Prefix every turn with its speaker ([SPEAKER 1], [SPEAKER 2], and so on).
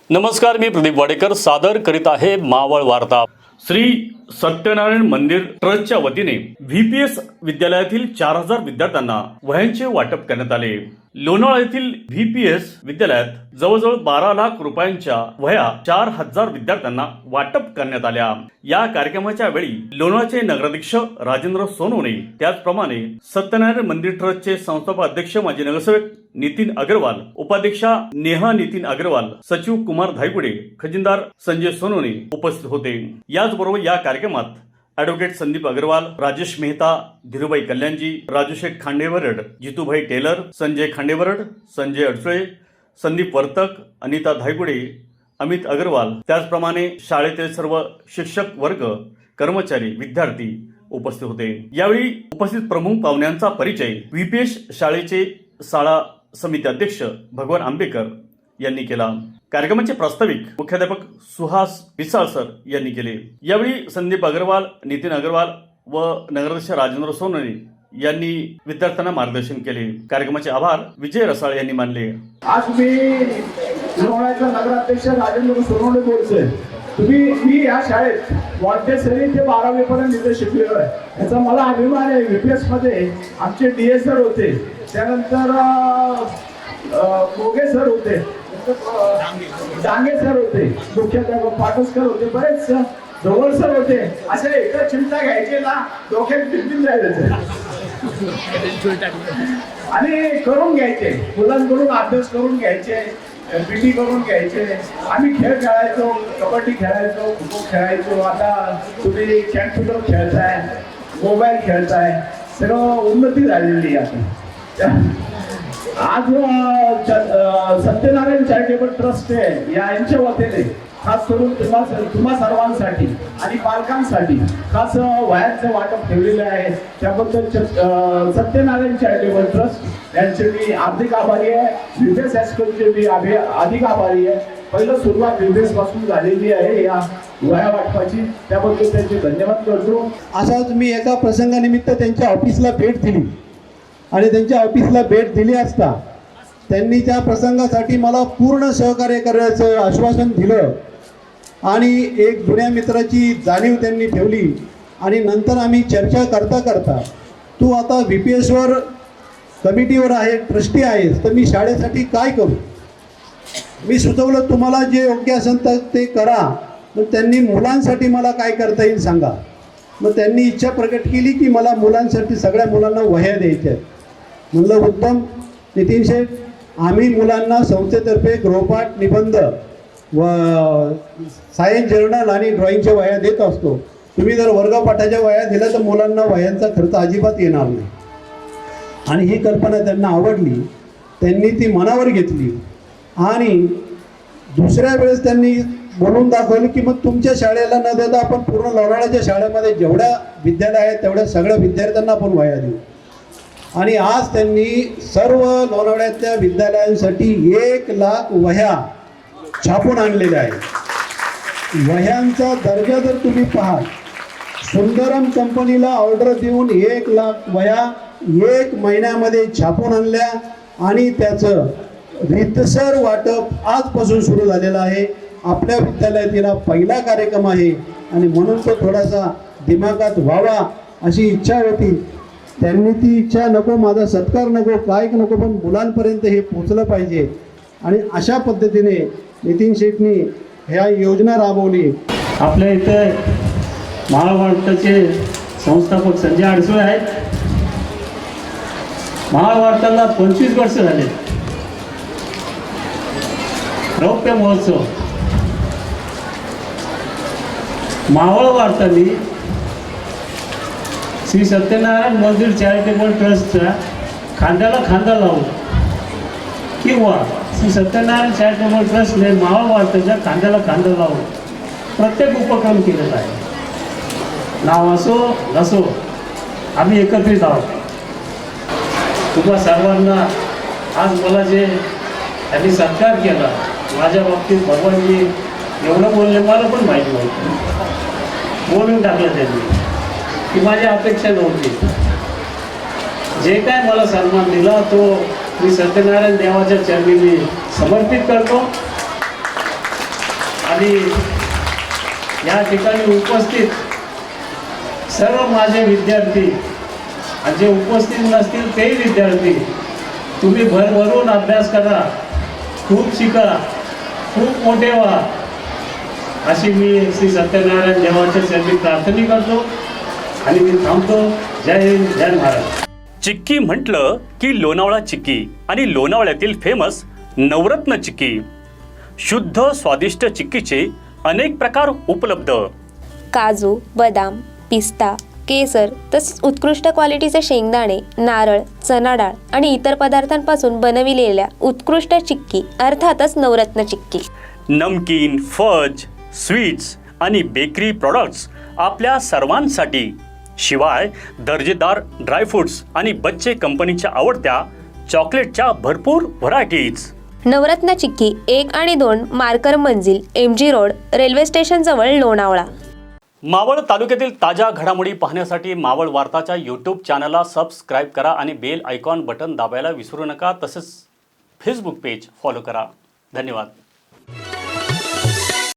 [SPEAKER 1] नमस्कार, मी प्रदीप वाडेकर सादर करीत आहे मावळ वार्ता। श्री सत्यनारायण मंदिर ट्रस्टच्या वतीने व्हीपीएस विद्यालयातील 4000 विद्यार्थ्यांना वह्यांचे वाटप करण्यात आले। लोणावळा येथील व्हीपीएस विद्यालयात जवळजवळ 12 लाख रुपयांच्या वह्या 4000 विद्यार्थ्यांना वाटप करण्यात आल्या। या कार्यक्रमाच्या वेळी लोणावळ्याचे नगराध्यक्ष राजेंद्र सोनवणे, त्याचप्रमाणे सत्यनारायण मंदिर ट्रस्टचे संस्थापक अध्यक्ष माजी नगरसेवक नितीन अग्रवाल, उपाध्यक्षा नेहा नितीन अग्रवाल, सचिव कुमार धायगुडे, खजिनदार संजय सोनवणे उपस्थित होते। याचबरोबर या कार्यक्रमात ॲडव्होकेट संदीप अग्रवाल, राजेश मेहता, धीरूभाई कल्याणजी, राजूशेठ खांडेवरड, जितूभाई टेलर, संजय खांडेवरड, संजय अडसुळे, संदीप वर्तक, अनिता धायगुडे, अमित अग्रवाल, त्याचप्रमाणे शाळेतील सर्व शिक्षक वर्ग, कर्मचारी, विद्यार्थी उपस्थित होते। यावेळी उपस्थित प्रमुख पाहुण्यांचा परिचय व्हीपीएस शाळेचे शाळा समिती अध्यक्ष भगवान आंबेकर यांनी केला। कार्यक्रमाचे प्रास्ताविक मुख्याध्यापक सुहास पिसाळ सर यांनी केले। यावेळी संदीप अग्रवाल, नितीन अग्रवाल व नगराध्यक्ष राजेंद्र सोनवणे यांनी विद्यार्थ्यांना मार्गदर्शन केले। कार्यक्रमाचे आभार विजय रसाळ यांनी मानले।
[SPEAKER 2] आज मी लोणावळ्याचा नगराध्यक्ष राजेंद्र सोनवणे बोलतोय। मी या शाळेत मॉन्टेसरी ते 12वी पर्यंत इथे शिकलेलो आहे। याचा मला अभिमान आहे। व्हीपीएस मध्ये आमचे डीएस सर होते, त्यानंतर मोगे सर होते, डांगे सर होते, मुख्याध्यापक पाटसकर होते, बरेच जवळ सर होते। असे एकच चिमटा घ्यायचे ना, डोक्यात टिपीन जायचं आणि करून घ्यायचे, मुलांकडून अभ्यास करून घ्यायचे, पीटी करून घ्यायचे। आम्ही खेळ खेळायचो, कबड्डी खेळायचो, खो खो खेळायचो। आता तुम्ही कॅम्प्युटर खेळताय, मोबाईल खेळताय, सगळं उन्नती झालेली आहे। आज सत्यनारायण चॅरिटेबल ट्रस्ट आहे, यांच्या वतीने खास करून तुम्हा सर्वांसाठी आणि पालकांसाठी खास वह्यांचं वाटप ठेवलेलं आहे। त्याबद्दल सत्यनारायण चॅरिटेबल ट्रस्ट यांचे मी हार्दिक आभारी आहे। व्हीपीएस हायस्कूलचे मी अधिक आभारी आहे। पहिलं सुरुवात व्हीपीएस पासून झालेली आहे या वह्या वाटपाची, त्याबद्दल त्यांचे धन्यवाद करतो।
[SPEAKER 3] असाच मी एका प्रसंगानिमित्त त्यांच्या ऑफिसला भेट दिली आणि त्यांच्या ऑफिसला भेट दिली असता त्यांनी त्या प्रसंगासाठी मला पूर्ण सहकार्य करण्याचं आश्वासन दिलं आणि एक जुन्या मित्राची जाणीव त्यांनी ठेवली। आणि नंतर आम्ही चर्चा करता करता, तू आता व्हीपीएसवर कमिटीवर आहे, ट्रस्टी आहेस, तर मी शाळेसाठी काय करू? मी सुचवलं तुम्हाला जे योग्य असेल तर ते करा। मग त्यांनी मुलांसाठी मला काय करता येईल सांगा। मग त्यांनी इच्छा प्रकट केली की मला मुलांसाठी सगळ्या मुलांना वह्या द्यायच्या आहेत। म्हणलं उत्तम नितीन शेठ, आम्ही मुलांना संस्थेतर्फे गृहपाठ, निबंध व सायन्स जर्नल आणि ड्रॉइंगच्या वह्या देत असतो। तुम्ही जर वर्गपाठाच्या वह्या दिल्या तर मुलांना वह्यांचा खर्च अजिबात येणार नाही। आणि ही कल्पना त्यांना आवडली, त्यांनी ती मनावर घेतली आणि दुसऱ्या वेळेस त्यांनी बोलून दाखवलं की मग तुमच्या शाळेला न देता आपण पूर्ण लोणावळ्याच्या शाळेमध्ये जेवढ्या विद्यालय आहेत तेवढ्या सगळ्या विद्यार्थ्यांना आपण वह्या देऊ। आणि आज त्यांनी सर्व लोणावळ्यातल्या विद्यालयांसाठी 1 लाख वह्या छापून आणलेल्या आहेत। वह्यांचा दर्जा जर तुम्ही पाहाल, सुंदरम कंपनीला ऑर्डर देऊन 1 लाख वह्या 1 महिन्यामध्ये छापून आणल्या आणि त्याचं रीतसर वाटप आजपासून सुरू झालेलं आहे। आपल्या विद्यालयातील हा पहिला कार्यक्रम आहे आणि म्हणून तो थोडासा दिमागात व्हावा अशी इच्छा होती। त्यांनी ती इच्छा, नको माझा सत्कार नको, काय नको, पण मुलांपर्यंत हे पोचलं पाहिजे आणि अशा पद्धतीने नितीन शेठनी ह्या योजना राबवली।
[SPEAKER 4] आपल्या इथे महावार्ताचे संस्थापक संजय अडसुळे आहेत। महावार्ताला 25 वर्ष झाले। रौप्य महोत्सव मावळ वार्तांनी श्री सत्यनारायण मंदिर चॅरिटेबल ट्रस्टच्या खांद्याला खांदा लावून किंवा श्री सत्यनारायण चॅरिटेबल ट्रस्टने मावळ वार्ताच्या खांद्याला खांदा लावून प्रत्येक उपक्रम केलेला आहे। नाव असो नसो, आम्ही एकत्रित आहोत। तुम्हा सर्वांना आज मला जे त्यांनी सत्कार केला, माझ्या बाबतीत भगवानजी एवढं बोलले मला पण माहिती नव्हतं। बोलून टाकलं त्यांनी की माझी अपेक्षा नव्हती। जे काय मला सन्मान दिला तो मी सत्यनारायण देवाच्या चरणी मी समर्पित करतो। आणि या ठिकाणी उपस्थित सर्व माझे विद्यार्थी आणि जे उपस्थित नसतील तेही विद्यार्थी, तुम्ही भरभरून अभ्यास करा, खूप शिका, खूप मोठे व्हा, अशी मी श्री सत्यनारायण देवाच्या चरणी प्रार्थना करतो आणि मी थांबतो. जय हिंद, जय महाराज.
[SPEAKER 1] चिक्की म्हटलं की लोणावळा चिक्की आणि लोणावळ्यातील फेमस नवरत्न चिक्की. शुद्ध स्वादिष्ट चिक्कीचे अनेक प्रकार उपलब्ध.
[SPEAKER 5] काजू, बदाम, पिस्ता, केसर तसेच उत्कृष्ट क्वालिटीचे शेंगदाणे, नारळ, चणा डाळ आणि इतर पदार्थांपासून बनविलेल्या उत्कृष्ट चिक्की अर्थातच नवरत्न चिक्की.
[SPEAKER 1] नमकीन, फज, स्वीट्स आणि बेकरी प्रॉडक्ट्स आपल्या सर्वांसाठी. शिवाय दर्जेदार ड्रायफ्रुट्स आणि बच्चे कंपनीच्या आवडत्या चॉकलेटच्या भरपूर व्हरायटीज.
[SPEAKER 5] नवरत्न चिक्की 1 आणि 2 मार्कर मंजिल, MG रोड, रेल्वे स्टेशन जवळ, लोणावळा.
[SPEAKER 1] मावळ तालुक्यातील ताज्या घडामोडी पाहण्यासाठी मावळ वार्ताच्या यूट्यूब चॅनलला सबस्क्राईब करा आणि बेल आयकॉन बटन दाबायला विसरू नका. तसेच फेसबुक पेज फॉलो करा. धन्यवाद.